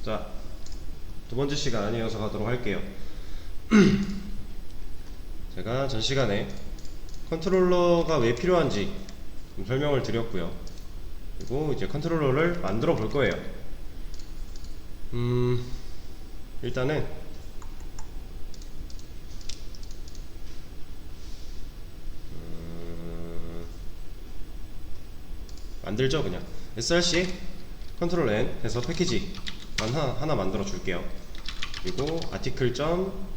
자, 두 번째 시간 이어서 가도록 할게요. 제가 전 시간에 컨트롤러가 왜 필요한지 좀 설명을 드렸고요. 그리고 이제 컨트롤러를 만들어 볼 거예요. 일단은 만들죠. 그냥 src 컨트롤 N 해서 패키지 하나 만들어 줄게요. 그리고 아티클 점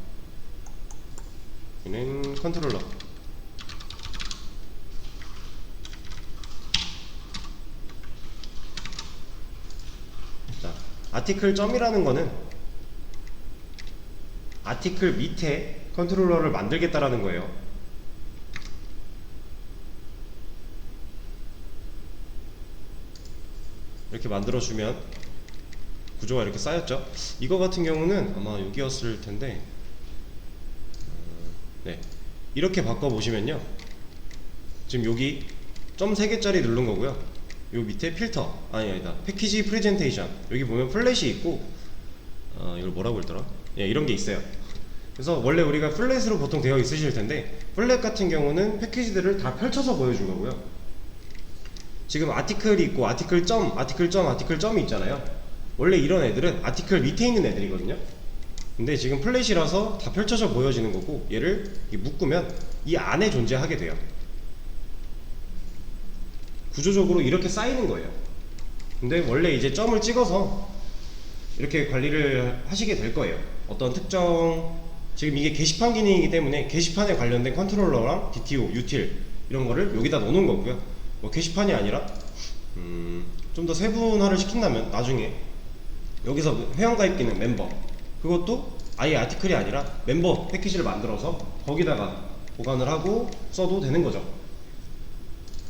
얘는 컨트롤러, 자, 아티클 점이라는 거는 아티클 밑에 컨트롤러를 만들겠다라는 거예요. 이렇게 만들어주면 구조가 이렇게 쌓였죠. 이거 같은 경우는 아마 여기였을 텐데, 네, 이렇게 바꿔보시면요, 지금 여기 점 3개짜리 누른 거고요, 요 밑에 필터, 아니다, 패키지 프레젠테이션, 여기 보면 플랫이 있고, 이걸 뭐라고 읽더라? 예, 이런 게 있어요. 그래서 원래 우리가 플랫으로 보통 되어 있으실 텐데, 플랫 같은 경우는 패키지들을 다 펼쳐서 보여준 거고요. 지금 아티클이 있고 아티클 점, 아티클 점, 아티클 점이 있잖아요. 원래 이런 애들은 아티클 밑에 있는 애들이거든요. 근데 지금 플랫이라서 다 펼쳐져 보여지는 거고, 얘를 묶으면 이 안에 존재하게 돼요. 구조적으로 이렇게 쌓이는 거예요. 근데 원래 이제 점을 찍어서 이렇게 관리를 하시게 될 거예요. 어떤 특정, 지금 이게 게시판 기능이기 때문에 게시판에 관련된 컨트롤러랑 DTO, util 이런 거를 여기다 넣는 거고요. 뭐 게시판이 아니라 좀 더 세분화를 시킨다면 나중에 여기서 회원가입 기능 멤버, 그것도 아예 아티클이 아니라 멤버 패키지를 만들어서 거기다가 보관을 하고 써도 되는 거죠.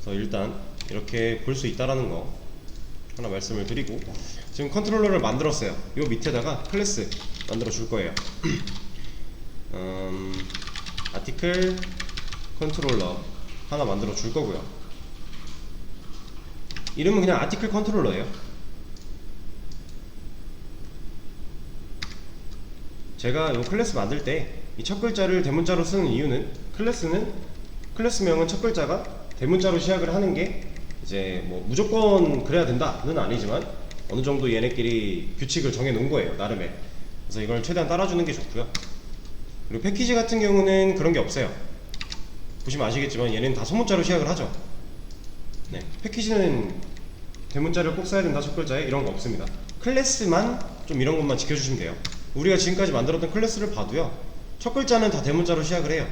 그래서 일단 이렇게 볼 수 있다라는 거 하나 말씀을 드리고, 지금 컨트롤러를 만들었어요. 요 밑에다가 클래스 만들어 줄 거예요. 아티클 컨트롤러 하나 만들어 줄 거고요. 이름은 그냥 아티클 컨트롤러예요. 제가 이 클래스 만들 때 이 첫 글자를 대문자로 쓰는 이유는, 클래스명은 첫 글자가 대문자로 시작을 하는 게 이제 뭐 무조건 그래야 된다는 아니지만 어느 정도 얘네끼리 규칙을 정해 놓은 거예요, 나름의. 그래서 이걸 최대한 따라주는 게 좋고요. 그리고 패키지 같은 경우는 그런 게 없어요. 보시면 아시겠지만 얘는 다 소문자로 시작을 하죠. 네, 패키지는 대문자를 꼭 써야 된다, 첫 글자에, 이런 거 없습니다. 클래스만 좀 이런 것만 지켜주시면 돼요. 우리가 지금까지 만들었던 클래스를 봐도요, 첫 글자는 다 대문자로 시작을 해요.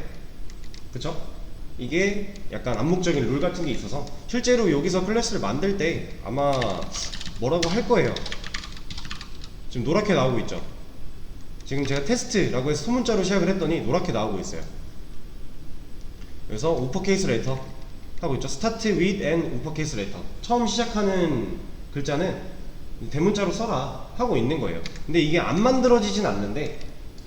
그쵸? 이게 약간 암묵적인 룰 같은 게 있어서 실제로 여기서 클래스를 만들 때 아마 뭐라고 할 거예요. 지금 노랗게 나오고 있죠. 지금 제가 테스트라고 해서 소문자로 시작을 했더니 노랗게 나오고 있어요. 그래서 우퍼케이스 레터 하고 있죠. 스타트 with and 우퍼케이스 레터, 처음 시작하는 글자는 대문자로 써라 하고 있는 거예요. 근데 이게 안 만들어지진 않는데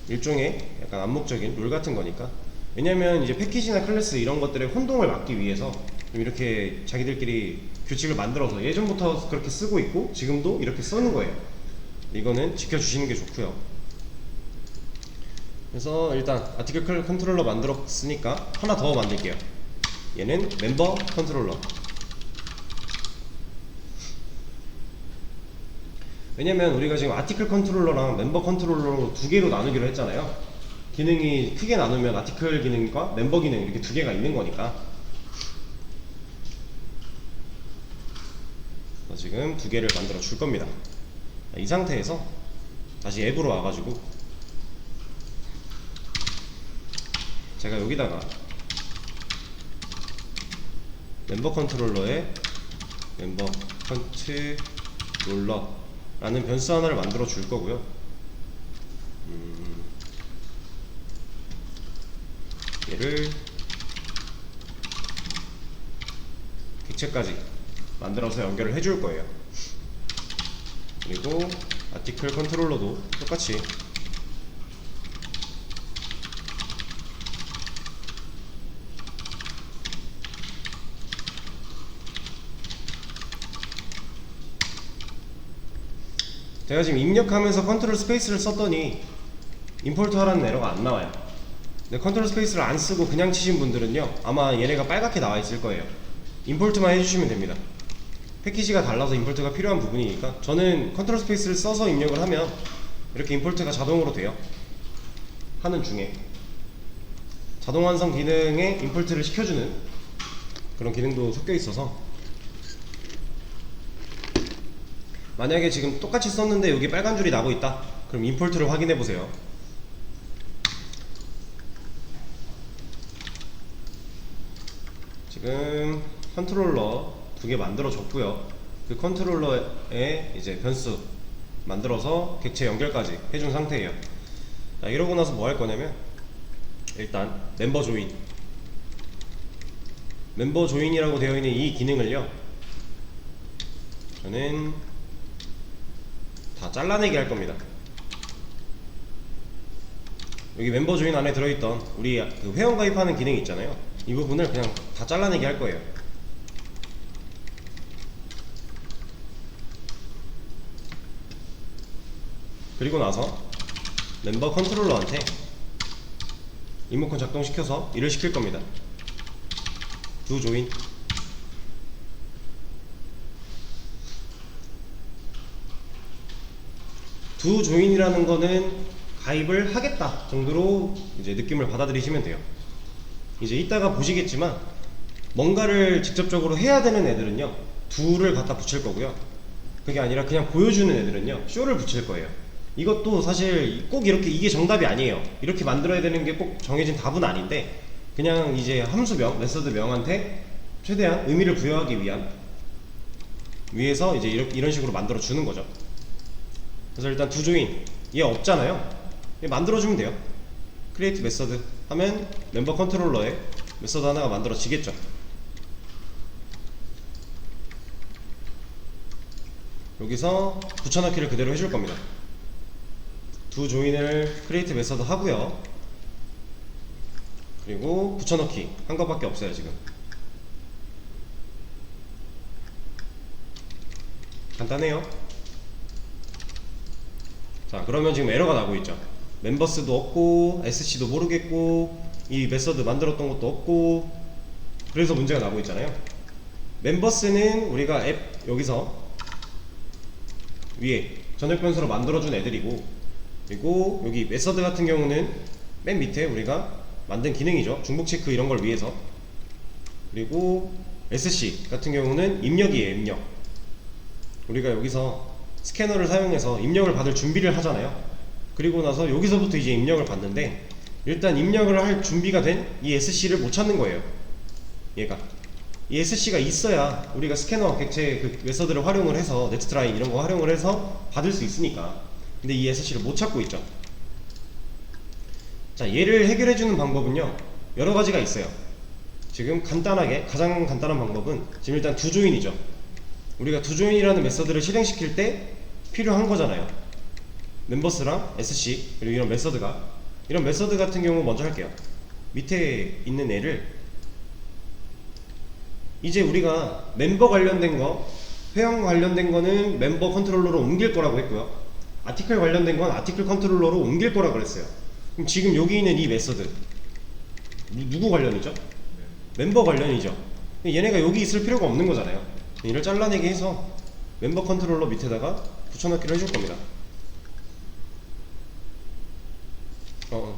일종의 약간 암묵적인 룰 같은 거니까. 왜냐면 이제 패키지나 클래스 이런 것들의 혼동을 막기 위해서 좀 이렇게 자기들끼리 규칙을 만들어서 예전부터 그렇게 쓰고 있고 지금도 이렇게 쓰는 거예요. 이거는 지켜주시는 게 좋고요. 그래서 일단 아티클 컨트롤러 만들었으니까 하나 더 만들게요. 얘는 멤버 컨트롤러. 왜냐면 우리가 지금 아티클 컨트롤러랑 멤버 컨트롤러로 두 개로 나누기로 했잖아요. 기능이 크게 나누면 아티클 기능과 멤버 기능 이렇게 두 개가 있는 거니까. 지금 두 개를 만들어 줄 겁니다. 이 상태에서 다시 앱으로 와가지고 제가 여기다가 멤버 컨트롤러에 멤버 컨트롤러 라는 변수 하나를 만들어 줄 거고요. 얘를 객체까지 만들어서 연결을 해줄 거예요. 그리고 아티클 컨트롤러도 똑같이 제가 지금 입력하면서 컨트롤 스페이스를 썼더니 임포트 하라는 에러가 안 나와요. 근데 컨트롤 스페이스를 안 쓰고 그냥 치신 분들은요, 아마 얘네가 빨갛게 나와 있을 거예요. 임포트만 해주시면 됩니다. 패키지가 달라서 임포트가 필요한 부분이니까. 저는 컨트롤 스페이스를 써서 입력을 하면 이렇게 임포트가 자동으로 돼요. 하는 중에 자동 완성 기능에 임포트를 시켜주는 그런 기능도 섞여 있어서, 만약에 지금 똑같이 썼는데 여기 빨간 줄이 나고 있다, 그럼 임포트를 확인해 보세요. 지금 컨트롤러 두 개 만들어 줬고요. 그 컨트롤러에 이제 변수 만들어서 객체 연결까지 해준 상태예요. 자, 이러고 나서 뭐 할 거냐면, 일단 멤버 조인이라고 되어 있는 이 기능을요, 저는 다 잘라내기 할 겁니다. 여기 멤버 조인 안에 들어있던 우리 그 회원 가입하는 기능이 있잖아요. 이 부분을 그냥 다 잘라내기 할 거예요. 그리고 나서 멤버 컨트롤러한테 리모컨 작동시켜서 일을 시킬 겁니다. 두 조인. 두 조인이라는 거는 가입을 하겠다 정도로 이제 느낌을 받아들이시면 돼요. 이제 이따가 보시겠지만 뭔가를 직접적으로 해야 되는 애들은요, 둘을 갖다 붙일 거고요. 그게 아니라 그냥 보여주는 애들은요, 쇼를 붙일 거예요. 이것도 사실 꼭 이렇게 이게 정답이 아니에요. 이렇게 만들어야 되는 게 꼭 정해진 답은 아닌데, 그냥 이제 함수명, 메서드명한테 최대한 의미를 부여하기 위해서 이제 이런 식으로 만들어 주는 거죠. 그래서 일단 두 조인, 얘 없잖아요. 얘 만들어 주면 돼요. 크리에이트 메서드 하면 멤버 컨트롤러에 메서드 하나가 만들어지겠죠. 여기서 붙여넣기를 그대로 해줄 겁니다. 두 조인을 크리에이트 메서드 하고요. 그리고 붙여넣기 한 것밖에 없어요. 지금 간단해요. 자, 그러면 지금 에러가 나고 있죠. 멤버스도 없고 SC도 모르겠고 이 메서드 만들었던 것도 없고, 그래서 문제가 나고 있잖아요. 멤버스는 우리가 앱 여기서 위에 전역 변수로 만들어준 애들이고, 그리고 여기 메서드 같은 경우는 맨 밑에 우리가 만든 기능이죠. 중복 체크 이런 걸 위해서. 그리고 SC 같은 경우는 입력이에요. 입력. 우리가 여기서 스캐너를 사용해서 입력을 받을 준비를 하잖아요. 그리고 나서 여기서부터 이제 입력을 받는데, 일단 입력을 할 준비가 된 이 SC를 못 찾는 거예요. 얘가 이 SC가 있어야 우리가 스캐너 객체 그 메서드를 활용을 해서 넥스트라인 이런 거 활용을 해서 받을 수 있으니까. 근데 이 SC를 못 찾고 있죠. 자, 얘를 해결해주는 방법은요, 여러 가지가 있어요. 지금 간단하게 가장 간단한 방법은 지금 일단 두 조인이죠. 우리가 두 조인이라는 메서드를 실행시킬 때 필요한 거잖아요. 멤버스랑 SC 그리고 이런 메서드 같은 경우 먼저 할게요. 밑에 있는 애를 이제 우리가 멤버 관련된 거, 회원 관련된 거는 멤버 컨트롤러로 옮길 거라고 했고요. 아티클 관련된 건 아티클 컨트롤러로 옮길 거라고 그랬어요. 그럼 지금 여기 있는 이 메서드 누구 관련이죠? 멤버 관련이죠. 얘네가 여기 있을 필요가 없는 거잖아요. 얘를 잘라내게 해서 멤버 컨트롤러 밑에다가 붙여넣기를 해줄 겁니다.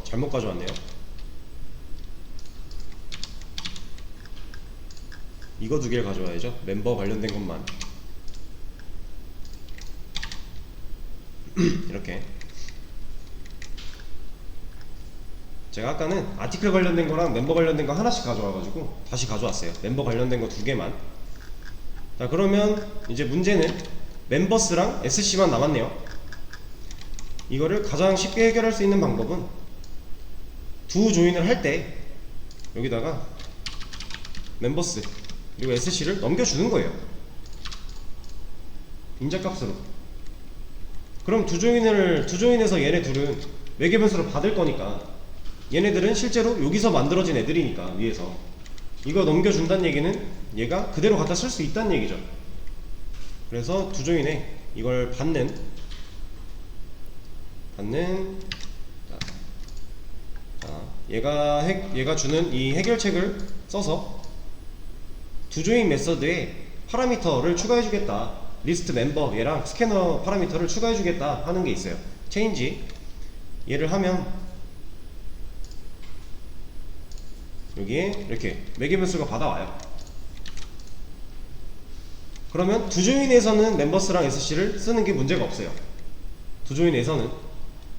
잘못 가져왔네요. 이거 두 개를 가져와야죠. 멤버 관련된 것만. 이렇게. 제가 아까는 아티클 관련된 거랑 멤버 관련된 거 하나씩 가져와가지고 다시 가져왔어요. 멤버 관련된 거 두 개만. 자, 그러면 이제 문제는 멤버스랑 SC만 남았네요. 이거를 가장 쉽게 해결할 수 있는 방법은 두 조인을 할 때 여기다가 멤버스 그리고 SC를 넘겨주는 거예요. 인자값으로. 그럼 두 조인에서 얘네 둘은 매개 변수를 받을 거니까, 얘네들은 실제로 여기서 만들어진 애들이니까 위에서 이거 넘겨준다는 얘기는 얘가 그대로 갖다 쓸 수 있다는 얘기죠. 그래서 두 조인에 이걸 받는 받는. 자, 얘가 주는 이 해결책을 써서 두 조인 메서드에 파라미터를 추가해 주겠다, 리스트 멤버 얘랑 스캐너 파라미터를 추가해 주겠다 하는 게 있어요. 체인지 얘를 하면 여기에 이렇게 매개 변수가 받아와요. 그러면 두 조인에서는 멤버스랑 SC를 쓰는 게 문제가 없어요. 두 조인에서는.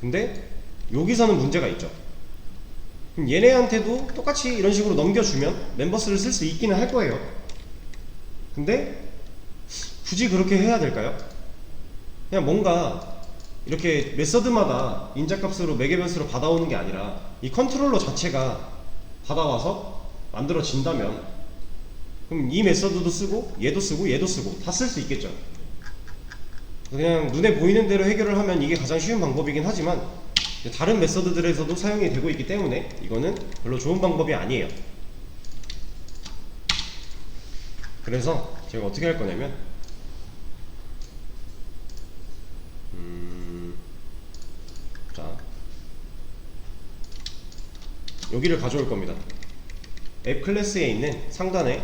근데 여기서는 문제가 있죠. 그럼 얘네한테도 똑같이 이런 식으로 넘겨주면 멤버스를 쓸 수 있기는 할 거예요. 근데 굳이 그렇게 해야 될까요? 그냥 뭔가 이렇게 메서드마다 인자값으로 매개 변수로 받아오는 게 아니라 이 컨트롤러 자체가 받아와서 만들어진다면 그럼 이 메서드도 쓰고 얘도 쓰고 얘도 쓰고 다 쓸 수 있겠죠. 그냥 눈에 보이는 대로 해결을 하면 이게 가장 쉬운 방법이긴 하지만 다른 메서드들에서도 사용이 되고 있기 때문에 이거는 별로 좋은 방법이 아니에요. 그래서 제가 어떻게 할 거냐면 자, 여기를 가져올 겁니다. 앱 클래스에 있는 상단에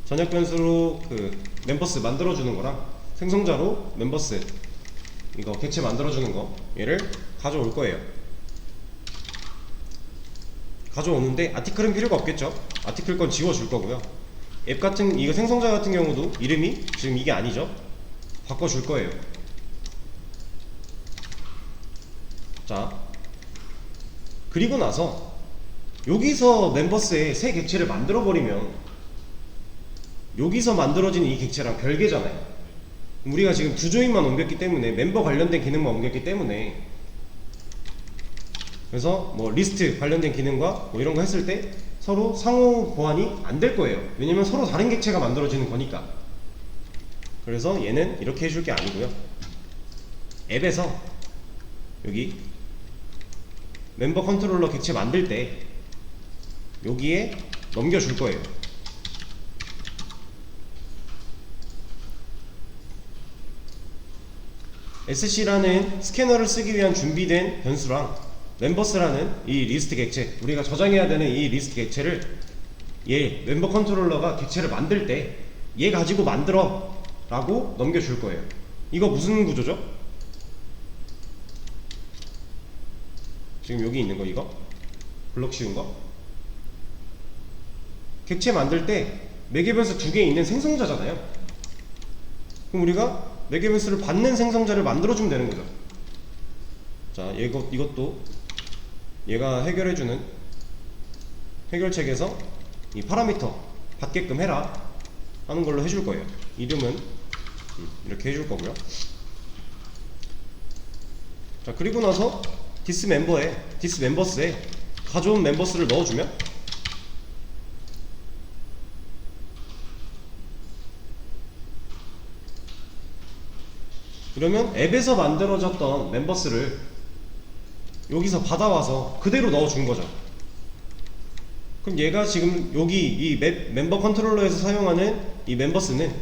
전역 변수로 그 멤버스 만들어주는 거랑 생성자로 멤버스 이거 객체 만들어주는 거 얘를 가져올 거예요. 가져오는데 아티클은 필요가 없겠죠. 아티클 건 지워줄 거고요. 앱 같은 이거 생성자 같은 경우도 이름이 지금 이게 아니죠. 바꿔줄 거예요. 자, 그리고 나서 여기서 멤버스에 새 객체를 만들어 버리면 여기서 만들어진 이 객체랑 별개잖아요. 우리가 지금 두 조인만 옮겼기 때문에 멤버 관련된 기능만 옮겼기 때문에 그래서 뭐 리스트 관련된 기능과 뭐 이런 거 했을 때 서로 상호 보완이 안 될 거예요. 왜냐면 서로 다른 객체가 만들어지는 거니까. 그래서 얘는 이렇게 해줄 게 아니고요. 앱에서 여기 멤버 컨트롤러 객체 만들 때 여기에 넘겨줄 거예요. SC라는 스캐너를 쓰기 위한 준비된 변수랑 멤버스라는 이 리스트 객체, 우리가 저장해야 되는 이 리스트 객체를 얘 멤버 컨트롤러가 객체를 만들 때 얘 가지고 만들어 라고 넘겨줄 거예요. 이거 무슨 구조죠? 지금 여기 있는 거 이거? 블록 씌운 거? 객체 만들 때 매개 변수 두 개 있는 생성자잖아요. 그럼 우리가 매개 변수를 받는 생성자를 만들어주면 되는 거죠. 자, 이것도 얘가 해결해주는 해결책에서 이 파라미터 받게끔 해라 하는 걸로 해줄 거예요. 이름은 이렇게 해줄 거고요. 자, 그리고 나서 디스 멤버스에 가져온 멤버스를 넣어주면 그러면 앱에서 만들어졌던 멤버스를 여기서 받아와서 그대로 넣어준 거죠. 그럼 얘가 지금 여기 이 멤버 컨트롤러에서 사용하는 이 멤버스는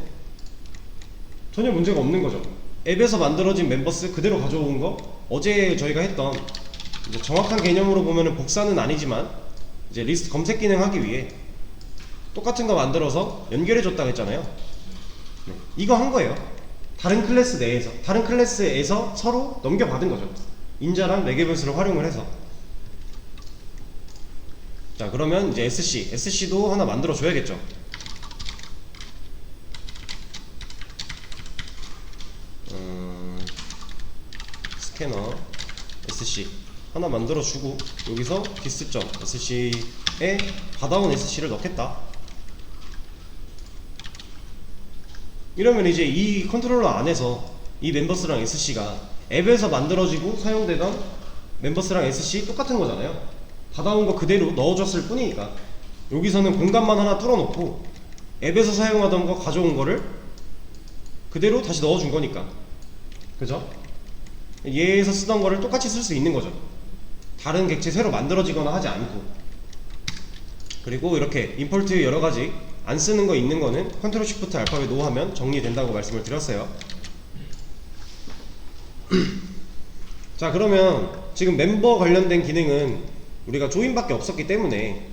전혀 문제가 없는 거죠. 앱에서 만들어진 멤버스 그대로 가져온 거, 어제 저희가 했던 이제 정확한 개념으로 보면은 복사는 아니지만 이제 리스트 검색 기능 하기 위해 똑같은 거 만들어서 연결해 줬다고 했잖아요. 네. 이거 한 거예요. 다른 클래스 내에서, 다른 클래스에서 서로 넘겨받은 거죠. 인자랑 매개 변수를 활용을 해서. 자, 그러면 이제 SC도 하나 만들어 줘야겠죠. 스캐너 SC 하나 만들어 주고 여기서 diss.sc에 받아온 SC를 넣겠다. 이러면 이제 이 컨트롤러 안에서 이 멤버스랑 SC가 앱에서 만들어지고 사용되던 멤버스랑 SC 똑같은 거잖아요. 받아온 거 그대로 넣어줬을 뿐이니까. 여기서는 공간만 하나 뚫어놓고 앱에서 사용하던 거 가져온 거를 그대로 다시 넣어준 거니까. 그죠? 얘에서 쓰던 거를 똑같이 쓸 수 있는 거죠. 다른 객체 새로 만들어지거나 하지 않고. 그리고 이렇게 임포트 여러가지 안 쓰는 거 있는 거는 컨트롤 시프트 알파벳 O 하면 정리된다고 말씀을 드렸어요. 자, 그러면 지금 멤버 관련된 기능은 우리가 조인밖에 없었기 때문에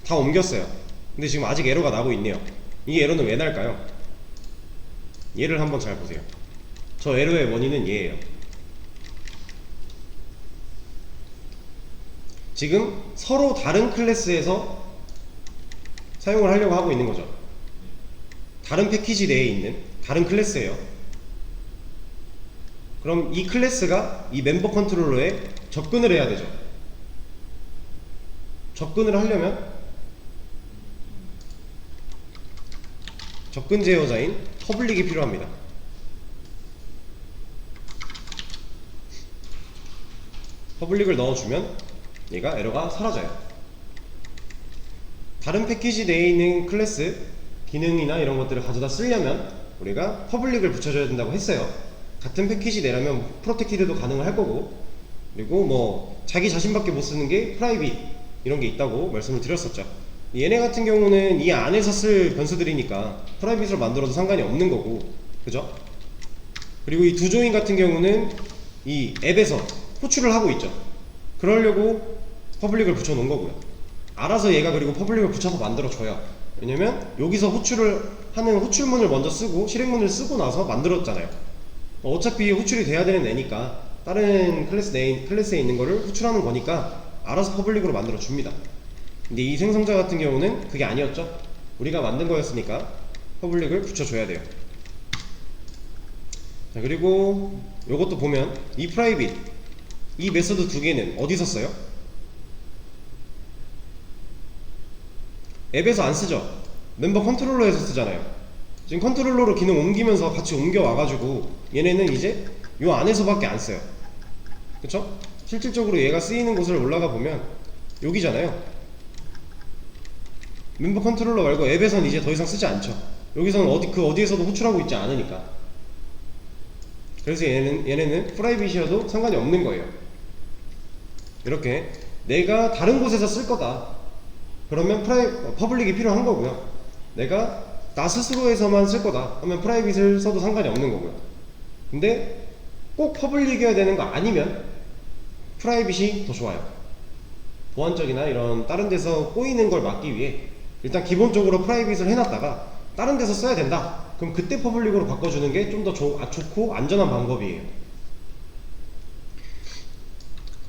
다 옮겼어요. 근데 지금 아직 에러가 나고 있네요. 이 에러는 왜 날까요? 얘를 한번 잘 보세요. 저 에러의 원인은 얘예요. 지금 서로 다른 클래스에서 사용을 하려고 하고 있는 거죠. 다른 패키지 내에 있는 다른 클래스예요. 그럼 이 클래스가 이 멤버 컨트롤러에 접근을 해야 되죠. 접근을 하려면 접근 제어자인 퍼블릭이 필요합니다. 퍼블릭을 넣어주면 얘가 에러가 사라져요. 다른 패키지 내에 있는 클래스 기능이나 이런 것들을 가져다 쓰려면 우리가 퍼블릭을 붙여줘야 된다고 했어요. 같은 패키지 내라면 프로텍티드도 가능을 할 거고, 그리고 뭐 자기 자신밖에 못 쓰는 게 프라이빗 이런 게 있다고 말씀을 드렸었죠. 얘네 같은 경우는 이 안에서 쓸 변수들이니까 프라이빗을 만들어도 상관이 없는 거고, 그죠? 그리고 이 두 조인 같은 경우는 이 앱에서 호출을 하고 있죠. 그러려고 퍼블릭을 붙여 놓은 거고요. 알아서 얘가 그리고 퍼블릭을 붙여서 만들어 줘요. 왜냐면 여기서 호출을 하는 호출문을 먼저 쓰고 실행문을 쓰고 나서 만들었잖아요. 어차피 호출이 돼야 되는 애니까 다른 클래스에 있는 거를 호출하는 거니까 알아서 퍼블릭으로 만들어 줍니다. 근데 이 생성자 같은 경우는 그게 아니었죠. 우리가 만든 거였으니까 퍼블릭을 붙여줘야 돼요. 자, 그리고 요것도 보면 이 프라이빗 이 메서드 두 개는 어디서 써요? 앱에서 안 쓰죠. 멤버 컨트롤러에서 쓰잖아요. 지금 컨트롤러로 기능 옮기면서 같이 옮겨 와가지고 얘네는 이제 요 안에서밖에 안 써요. 그쵸? 실질적으로 얘가 쓰이는 곳을 올라가 보면 여기잖아요. 멤버 컨트롤러 말고 앱에선 이제 더 이상 쓰지 않죠. 여기서는 어디에서도 호출하고 있지 않으니까. 그래서 얘네는 프라이빗이어도 상관이 없는 거예요. 이렇게 내가 다른 곳에서 쓸 거다 그러면 퍼블릭이 필요한 거고요. 내가 나 스스로에서만 쓸 거다 하면 프라이빗을 써도 상관이 없는 거고요. 근데 꼭 퍼블릭이어야 되는 거 아니면 프라이빗이 더 좋아요. 보안적이나 이런 다른 데서 꼬이는 걸 막기 위해 일단 기본적으로 프라이빗을 해놨다가 다른 데서 써야 된다 그럼 그때 퍼블릭으로 바꿔주는 게 좀 더 좋고 안전한 방법이에요.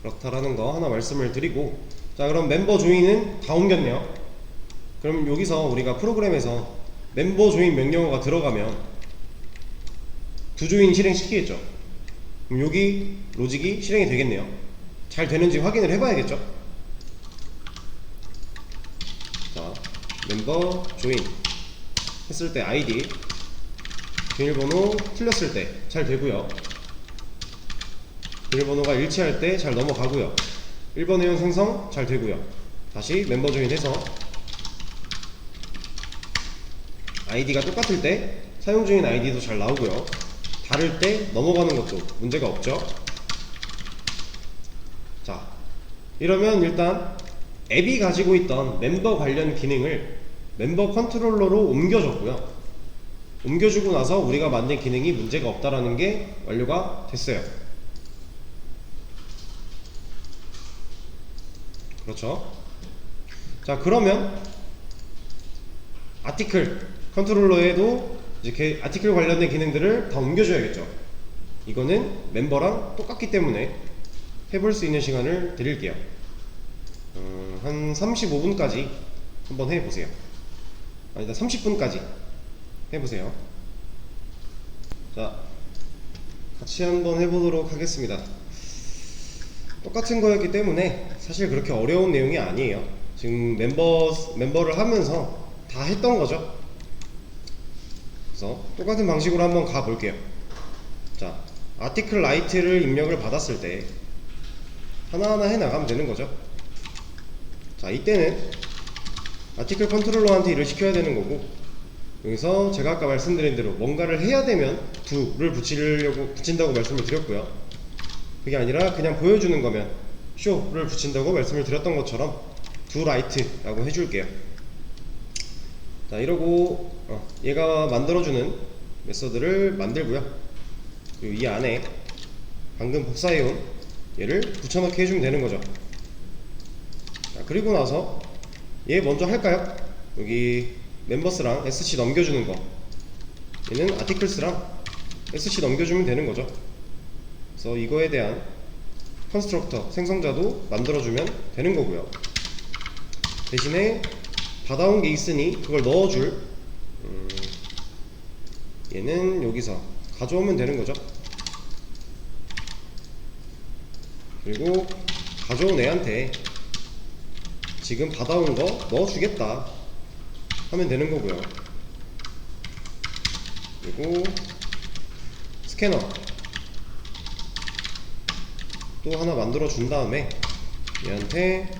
그렇다라는 거 하나 말씀을 드리고, 자, 그럼 멤버 조인은 다 옮겼네요. 그럼 여기서 우리가 프로그램에서 멤버 조인 명령어가 들어가면 두 조인 실행시키겠죠. 그럼 여기 로직이 실행이 되겠네요. 잘 되는지 확인을 해봐야겠죠. 자, 멤버 조인 했을 때 아이디 비밀번호 틀렸을 때 잘 되고요. 비밀번호가 일치할 때 잘 넘어가고요. 1번 회원 생성 잘 되고요. 다시 멤버 조인 해서 아이디가 똑같을 때 사용 중인 아이디도 잘 나오고요. 다를 때 넘어가는 것도 문제가 없죠. 자, 이러면 일단 앱이 가지고 있던 멤버 관련 기능을 멤버 컨트롤러로 옮겨줬고요. 옮겨주고 나서 우리가 만든 기능이 문제가 없다라는 게 완료가 됐어요. 그렇죠. 자, 그러면 아티클 컨트롤러에도 이제 아티클 관련된 기능들을 다 옮겨줘야겠죠. 이거는 멤버랑 똑같기 때문에 해볼 수 있는 시간을 드릴게요. 한 35분까지 한번 해보세요. 아니다, 30분까지 해보세요. 자, 같이 한번 해보도록 하겠습니다. 똑같은 거였기 때문에 사실 그렇게 어려운 내용이 아니에요. 지금 멤버를 하면서 다 했던 거죠. 그래서 똑같은 방식으로 한번 가볼게요. 자, 아티클 라이트를 입력을 받았을 때 하나하나 해 나가면 되는 거죠. 자, 이때는 아티클 컨트롤러한테 일을 시켜야 되는 거고, 여기서 제가 아까 말씀드린 대로 뭔가를 해야 되면 do를 붙인다고 말씀을 드렸고요. 그게 아니라 그냥 보여주는 거면 show를 붙인다고 말씀을 드렸던 것처럼 do write라고 해줄게요. 자, 이러고 얘가 만들어주는 메서드를 만들고요. 그리고 이 안에 방금 복사해온 얘를 붙여넣기 해주면 되는 거죠. 자, 그리고 나서 얘 먼저 할까요? 여기 멤버스랑 SC 넘겨주는 거, 얘는 아티클스랑 SC 넘겨주면 되는 거죠. 그래서 이거에 대한 컨스트럭터 생성자도 만들어주면 되는 거고요. 대신에 받아온 게 있으니 그걸 넣어줄 얘는 여기서 가져오면 되는 거죠. 그리고 가져온 애한테 지금 받아온 거 넣어주겠다 하면 되는 거고요. 그리고 스캐너 또 하나 만들어 준 다음에 얘한테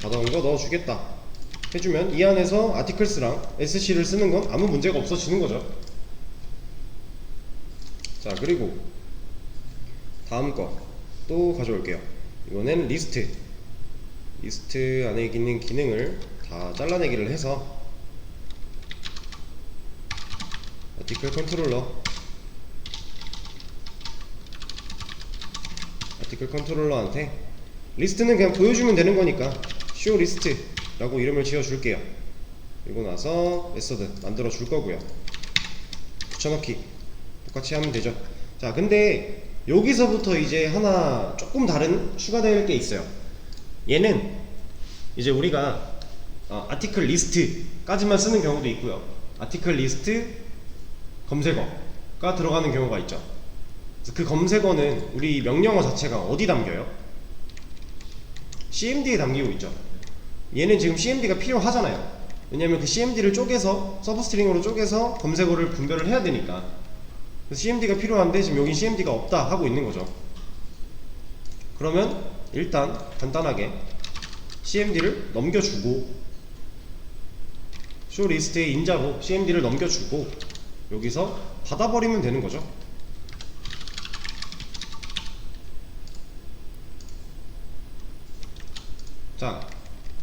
받아온 거 넣어주겠다 해주면 이 안에서 아티클스랑 SC를 쓰는 건 아무 문제가 없어지는 거죠. 자, 그리고 다음 거 또 가져올게요. 이거는 리스트 안에 있는 기능을 다 잘라내기를 해서 아티클 컨트롤러한테 리스트는 그냥 보여주면 되는 거니까 show list 라고 이름을 지어 줄게요. 그리고 나서 메서드 만들어 줄 거고요. 붙여넣기 똑같이 하면 되죠. 자, 근데 여기서부터 이제 하나 조금 다른 추가될 게 있어요. 얘는 이제 우리가 아티클 리스트까지만 쓰는 경우도 있고요. 아티클 리스트 검색어가 들어가는 경우가 있죠. 그래서 그 검색어는 우리 명령어 자체가 어디 담겨요? CMD에 담기고 있죠. 얘는 지금 CMD가 필요하잖아요. 왜냐면 그 CMD를 쪼개서 서브스트링으로 쪼개서 검색어를 분별을 해야 되니까. 그래서 CMD가 필요한데 지금 여긴 CMD가 없다 하고 있는 거죠. 그러면 일단 간단하게 CMD를 넘겨주고 show list의 인자로 CMD를 넘겨주고 여기서 받아버리면 되는 거죠. 자,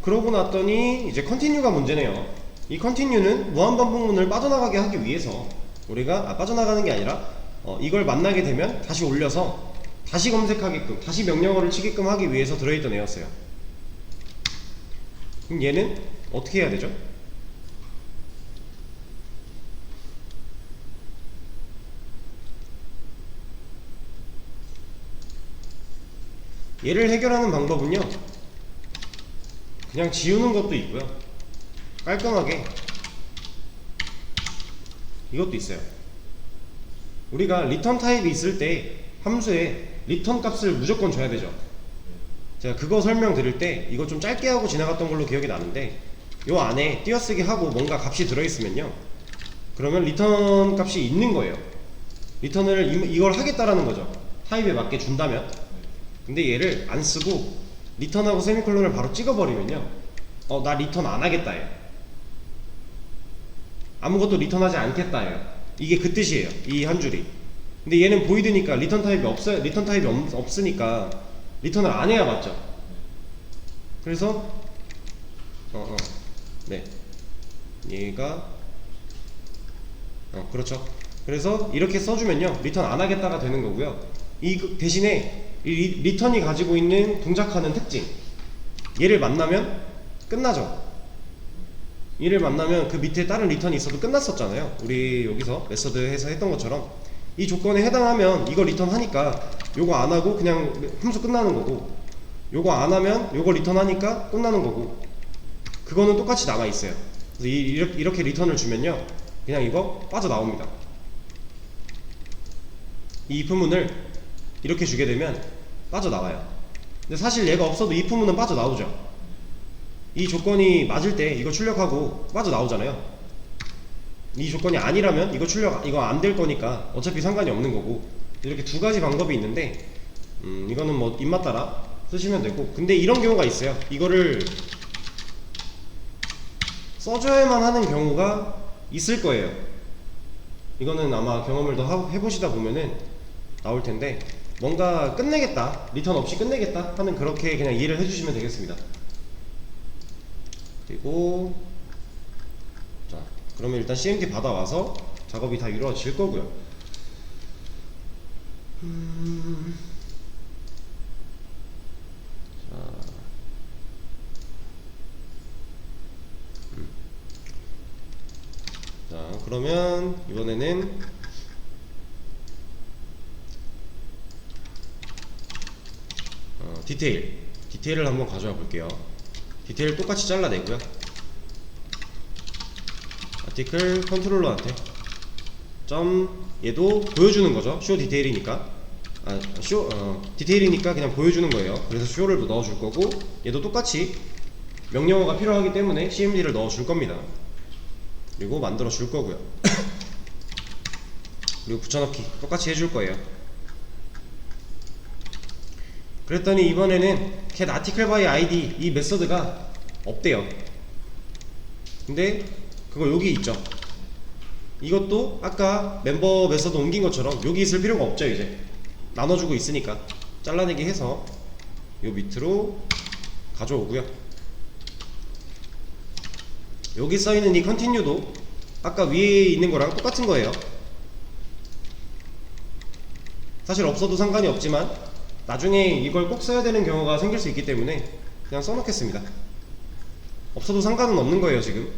그러고 났더니 이제 continue가 문제네요. 이 continue는 무한반복문을 빠져나가게 하기 위해서 우리가 빠져나가는 게 아니라 이걸 만나게 되면 다시 올려서 다시 검색하게끔, 다시 명령어를 치게끔 하기 위해서 들어있던 애였어요. 그럼 얘는 어떻게 해야 되죠? 얘를 해결하는 방법은요, 그냥 지우는 것도 있고요, 깔끔하게 이것도 있어요. 우리가 리턴 타입이 있을 때 함수에 리턴 값을 무조건 줘야 되죠. 제가 그거 설명드릴 때 이거 좀 짧게 하고 지나갔던 걸로 기억이 나는데, 요 안에 띄어쓰기 하고 뭔가 값이 들어있으면요, 그러면 리턴 값이 있는 거예요. 리턴을 이걸 하겠다라는 거죠. 타입에 맞게 준다면. 근데 얘를 안 쓰고 리턴하고 세미콜론을 바로 찍어버리면요, 나 리턴 안 하겠다예요. 아무것도 리턴하지 않겠다예요. 이게 그 뜻이에요, 이 한 줄이. 근데 얘는 보이드니까 리턴 타입이 없어요. 리턴 타입이 없으니까 리턴을 안 해야 맞죠. 그래서 네, 얘가 그렇죠. 그래서 이렇게 써주면요, 리턴 안 하겠다가 되는 거고요. 이 대신에 이 리턴이 가지고 있는 동작하는 특징, 얘를 만나면 끝나죠. 얘를 만나면 그 밑에 다른 리턴이 있어도 끝났었잖아요. 우리 여기서 메서드 해서 했던 것처럼 이 조건에 해당하면 이거 리턴하니까 요거 안 하고 그냥 함수 끝나는 거고, 요거 안 하면 요거 리턴하니까 끝나는 거고, 그거는 똑같이 남아 있어요. 그래서 이렇게 리턴을 주면요, 그냥 이거 빠져나옵니다. 이 if문을 이렇게 주게 되면 빠져나와요. 근데 사실 얘가 없어도 if문은 빠져나오죠. 이 조건이 맞을 때 이거 출력하고 빠져나오잖아요. 이 조건이 아니라면 이거 안 될 거니까 어차피 상관이 없는 거고. 이렇게 두 가지 방법이 있는데 이거는 뭐 입맛 따라 쓰시면 되고, 근데 이런 경우가 있어요. 이거를 써줘야만 하는 경우가 있을 거예요. 이거는 아마 경험을 더 해보시다 보면은 나올 텐데, 뭔가 끝내겠다, 리턴 없이 끝내겠다 하는, 그렇게 그냥 이해를 해주시면 되겠습니다. 그리고 자, 그러면 일단 CMD 받아와서 작업이 다 이루어질 거고요. 자, 그러면 이번에는 디테일을 한번 가져와 볼게요. 디테일 똑같이 잘라내고요. 아티클 컨트롤러한테 얘도 보여주는 거죠. 쇼 디테일이니까. 디테일이니까 그냥 보여주는 거예요. 그래서 쇼를 넣어줄 거고, 얘도 똑같이 명령어가 필요하기 때문에 cmd를 넣어줄 겁니다. 그리고 만들어 줄 거고요. 그리고 붙여넣기 똑같이 해줄 거예요. 그랬더니 이번에는 get article by id 이 메서드가 없대요. 근데 그거 여기 있죠. 이것도 아까 멤버 메서드 옮긴 것처럼 여기 있을 필요가 없죠. 이제 나눠주고 있으니까 잘라내기 해서 요 밑으로 가져오고요. 여기 써있는 이 continue도 아까 위에 있는 거랑 똑같은 거예요. 사실 없어도 상관이 없지만 나중에 이걸 꼭 써야 되는 경우가 생길 수 있기 때문에 그냥 써놓겠습니다. 없어도 상관은 없는 거예요 지금.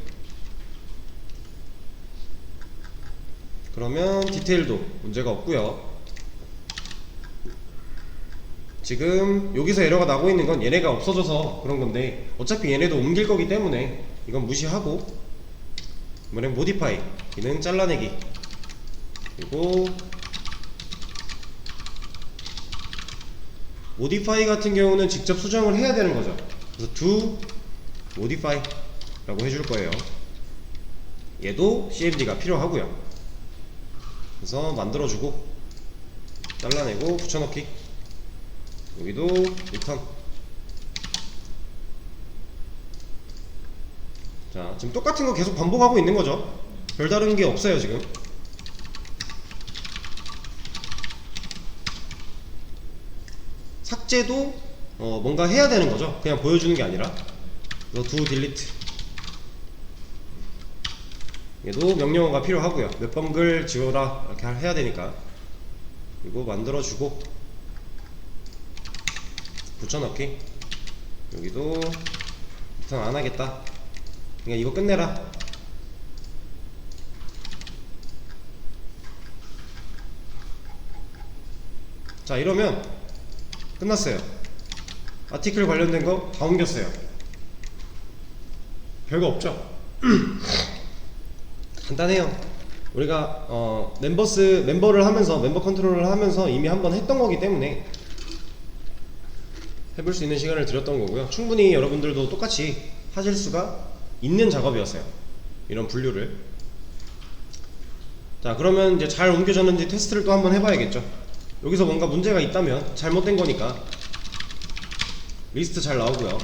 그러면 디테일도 문제가 없고요. 지금 여기서 에러가 나고 있는 건 얘네가 없어져서 그런 건데, 어차피 얘네도 옮길 거기 때문에 이건 무시하고 이번엔 모디파이 기능 잘라내기, 그리고 모디파이 같은 경우는 직접 수정을 해야 되는 거죠. 그래서 do modify 라고 해줄 거예요. 얘도 cmd가 필요하고요. 그래서 만들어주고 잘라내고 붙여넣기, 여기도 return. 자, 지금 똑같은 거 계속 반복하고 있는 거죠. 별다른 게 없어요 지금. 삭제도 뭔가 해야 되는 거죠. 그냥 보여주는 게 아니라. 그래서 do delete, 얘도 명령어가 필요하고요. 몇 번 글 지워라 이렇게 해야 되니까. 그리고 만들어주고 붙여넣기, 여기도 리턴 안하겠다, 그냥 이거 끝내라. 자, 이러면 끝났어요. 아티클 관련된 거 다 옮겼어요. 별거 없죠? 간단해요. 우리가 멤버를 하면서, 멤버 컨트롤을 하면서 이미 한번 했던 거기 때문에 해볼 수 있는 시간을 드렸던 거고요. 충분히 여러분들도 똑같이 하실 수가 있는 작업이었어요. 이런 분류를. 자, 그러면 이제 잘 옮겨졌는지 테스트를 또 한번 해봐야겠죠. 여기서 뭔가 문제가 있다면 잘못된 거니까 리스트 잘 나오고요.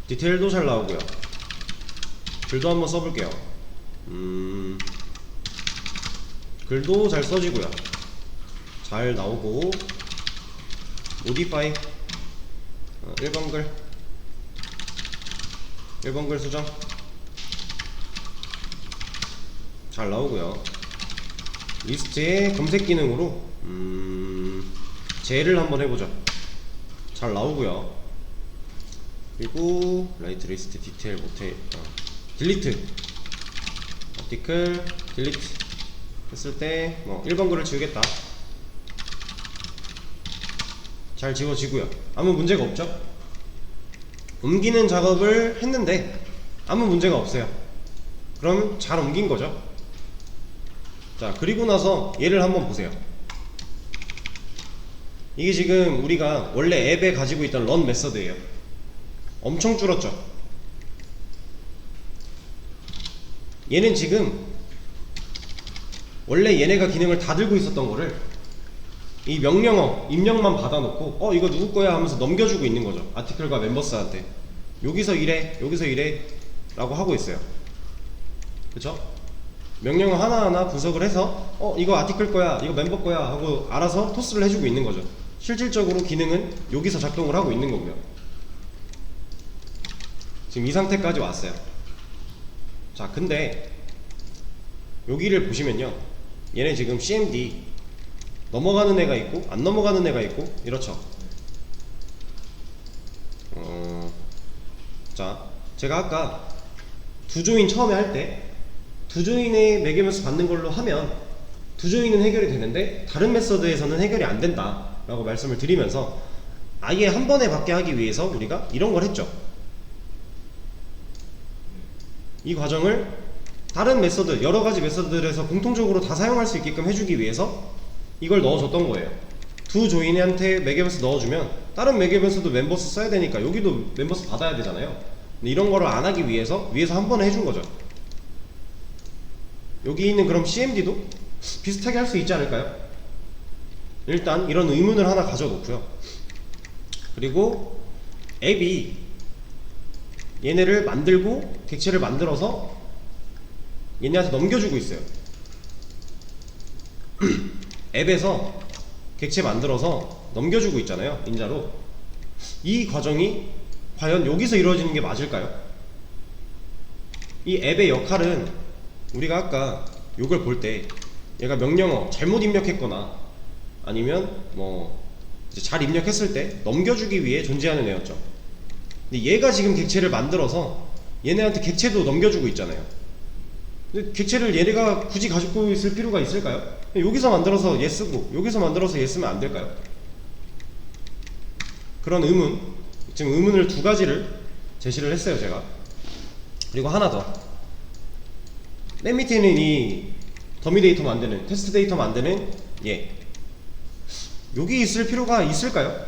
디테일도 잘 나오고요. 글도 한번 써볼게요. 글도 잘 써지고요. 잘 나오고, modify 1번 글 수정 잘 나오고요. 리스트의 검색 기능으로 제를 한번 해보죠. 잘 나오고요. 그리고 라이트 리스트 디테일 못해, 딜리트 아티클 딜리트 했을 때 1번 글을 지우겠다. 잘 지워지고요. 아무 문제가 없죠. 옮기는 작업을 했는데 아무 문제가 없어요. 그럼 잘 옮긴 거죠. 자, 그리고 나서 얘를 한번 보세요. 이게 지금 우리가 원래 앱에 가지고 있던 run 메서드예요. 엄청 줄었죠. 얘는 지금 원래 얘네가 기능을 다 들고 있었던 거를 이 명령어 입력만 받아놓고 이거 누구 거야 하면서 넘겨주고 있는 거죠. 아티클과 멤버스한테 여기서 이래 여기서 이래 라고 하고 있어요. 그쵸? 명령어 하나하나 분석을 해서 이거 아티클 거야, 이거 멤버 거야 하고 알아서 토스를 해주고 있는 거죠. 실질적으로 기능은 여기서 작동을 하고 있는 거고요. 지금 이 상태까지 왔어요. 자, 근데 여기를 보시면요, 얘네 지금 CMD 넘어가는 애가 있고 안 넘어가는 애가 있고 이렇죠. 자, 제가 아까 두 조인 처음에 할 때 두 조인의 매개면수 받는 걸로 하면 두 조인은 해결이 되는데 다른 메서드에서는 해결이 안 된다 라고 말씀을 드리면서 아예 한 번에 받게 하기 위해서 우리가 이런 걸 했죠. 이 과정을 다른 메서드, 여러 가지 메서드들에서 공통적으로 다 사용할 수 있게끔 해주기 위해서 이걸 넣어줬던 거예요. 두 조인한테 매개변수 넣어주면 다른 매개변수도 멤버스 써야 되니까 여기도 멤버스 받아야 되잖아요. 근데 이런 거를 안 하기 위해서 위에서 한 번에 해준 거죠. 여기 있는 그럼 CMD도 비슷하게 할 수 있지 않을까요? 일단 이런 의문을 하나 가져놓고요. 그리고 앱이 얘네를 만들고 객체를 만들어서 얘네한테 넘겨주고 있어요. 앱에서 객체 만들어서 넘겨주고 있잖아요, 인자로. 이 과정이 과연 여기서 이루어지는 게 맞을까요? 이 앱의 역할은 우리가 아까 요걸 볼 때 얘가 명령어 잘못 입력했거나 아니면 뭐 이제 잘 입력했을 때 넘겨주기 위해 존재하는 애였죠. 근데 얘가 지금 객체를 만들어서 얘네한테 객체도 넘겨주고 있잖아요. 근데 객체를 얘네가 굳이 가지고 있을 필요가 있을까요? 여기서 만들어서 얘 쓰고 여기서 만들어서 얘 쓰면 안 될까요? 그런 의문, 지금 의문을 두 가지를 제시를 했어요, 제가. 그리고 하나 더. 맨 밑에 있는 이 더미 데이터 만드는, 테스트 데이터 만드는 얘, 여기 있을 필요가 있을까요?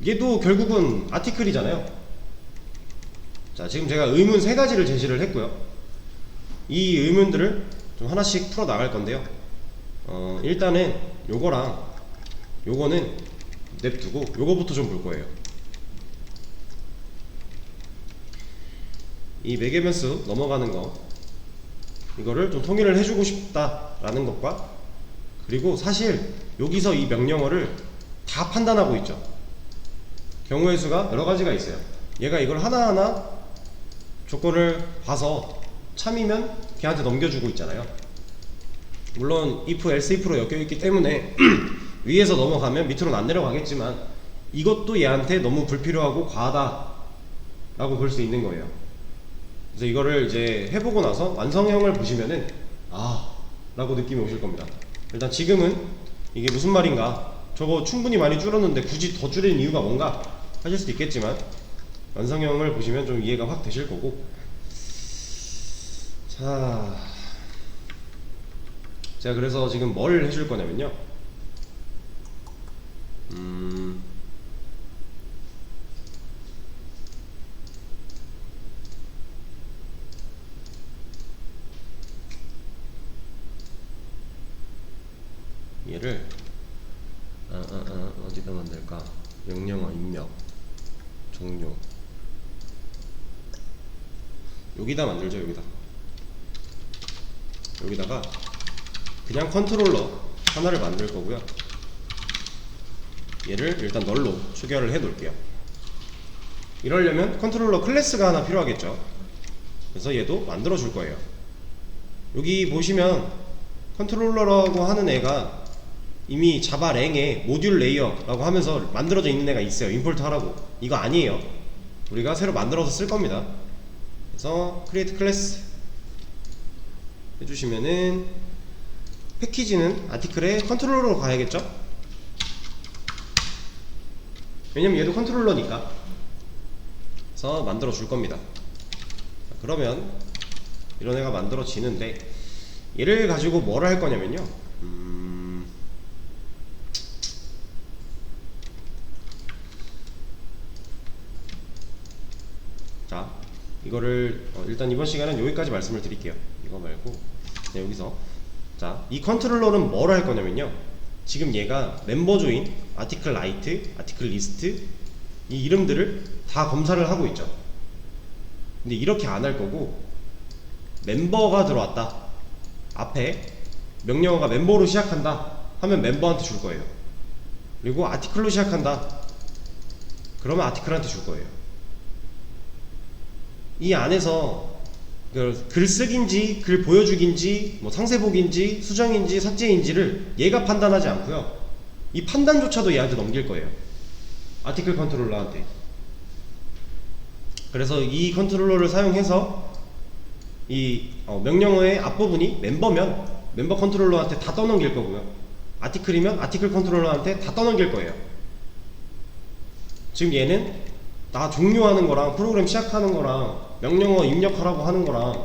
얘도 결국은 아티클이잖아요. 자, 지금 제가 의문 세 가지를 제시를 했고요. 이 의문들을 좀 하나씩 풀어 나갈 건데요. 일단은 요거랑 요거는 냅두고 요거부터 좀 볼 거예요. 이 매개변수 넘어가는 거, 이거를 좀 통일을 해주고 싶다라는 것과, 그리고 사실 여기서 이 명령어를 다 판단하고 있죠. 경우의 수가 여러 가지가 있어요. 얘가 이걸 하나하나 조건을 봐서 참이면 걔한테 넘겨주고 있잖아요. 물론 if, else, if로 엮여있기 때문에 위에서 넘어가면 밑으로는 안 내려가겠지만 이것도 얘한테 너무 불필요하고 과하다 라고 볼 수 있는 거예요. 그래서 이거를 이제 해보고 나서 완성형을 보시면은 아 라고 느낌이 오실 겁니다. 일단 지금은 이게 무슨 말인가, 저거 충분히 많이 줄었는데 굳이 더 줄이는 이유가 뭔가 하실 수도 있겠지만 완성형을 보시면 좀 이해가 확 되실 거고. 자, 제가 그래서 지금 뭘 해줄 거냐면요, 얘를 어디다 만들까? 명령어 입력 종료, 여기다 만들죠. 여기다가 그냥 컨트롤러 하나를 만들 거고요. 얘를 일단 널로 추결을 해 놓을게요. 이러려면 컨트롤러 클래스가 하나 필요하겠죠. 그래서 얘도 만들어 줄 거예요. 여기 보시면 컨트롤러라고 하는 애가 이미 자바 랭에 모듈 레이어라고 하면서 만들어져 있는 애가 있어요. 임포트 하라고. 이거 아니에요. 우리가 새로 만들어서 쓸 겁니다. 그래서 create class 해주시면은 패키지는 아티클에 컨트롤러로 가야겠죠? 왜냐면 얘도 컨트롤러니까. 그래서 만들어 줄 겁니다. 그러면 이런 애가 만들어지는데 얘를 가지고 뭘 할 거냐면요, 자, 이거를 일단 이번 시간은 여기까지 말씀을 드릴게요. 이거 말고 그냥 여기서, 자, 이 컨트롤러는 뭘 할 거냐면요, 지금 얘가 멤버 조인, 아티클 라이트, 아티클 리스트 이 이름들을 다 검사를 하고 있죠. 근데 이렇게 안 할 거고, 멤버가 들어왔다, 앞에 명령어가 멤버로 시작한다 하면 멤버한테 줄 거예요. 그리고 아티클로 시작한다 그러면 아티클한테 줄 거예요. 이 안에서 글쓰기인지 글 보여주기인지 뭐 상세보기인지 수정인지 삭제인지를 얘가 판단하지 않고요, 이 판단조차도 얘한테 넘길 거예요, 아티클 컨트롤러한테. 그래서 이 컨트롤러를 사용해서 이 명령어의 앞부분이 멤버면 멤버 컨트롤러한테 다 떠넘길 거고요, 아티클이면 아티클 컨트롤러한테 다 떠넘길 거예요. 지금 얘는 나 종료하는 거랑 프로그램 시작하는 거랑 명령어 입력하라고 하는 거랑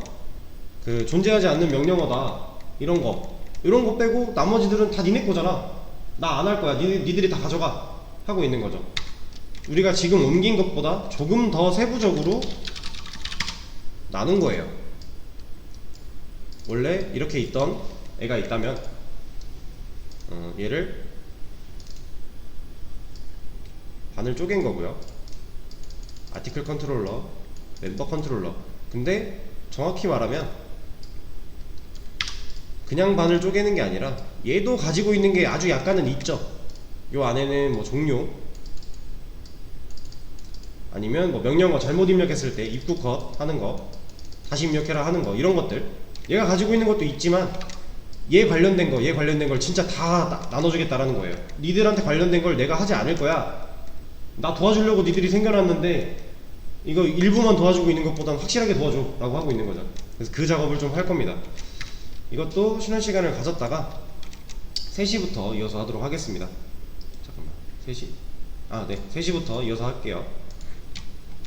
그 존재하지 않는 명령어다 이런 거 빼고 나머지들은 다 니네 거잖아, 나 안 할 거야, 니들이 다 가져가 하고 있는 거죠. 우리가 지금 옮긴 것보다 조금 더 세부적으로 나눈 거예요. 원래 이렇게 있던 애가 있다면 얘를 반을 쪼갠 거고요, 아티클 컨트롤러, 멤버 컨트롤러. 근데 정확히 말하면 그냥 반을 쪼개는 게 아니라 얘도 가지고 있는 게 아주 약간은 있죠. 요 안에는 뭐 종료, 아니면 뭐 명령어 잘못 입력했을 때 입구 컷 하는 거, 다시 입력해라 하는 거, 이런 것들 얘가 가지고 있는 것도 있지만 얘 관련된 걸 진짜 다 나눠주겠다라는 거예요. 니들한테 관련된 걸 내가 하지 않을 거야, 나 도와주려고 니들이 생겨났는데 이거 일부만 도와주고 있는 것보단 확실하게 도와줘 라고 하고 있는 거죠. 그래서 그 작업을 좀 할 겁니다. 이것도 쉬는 시간을 가졌다가 3시부터 이어서 하도록 하겠습니다. 잠깐만, 3시? 네, 3시부터 이어서 할게요.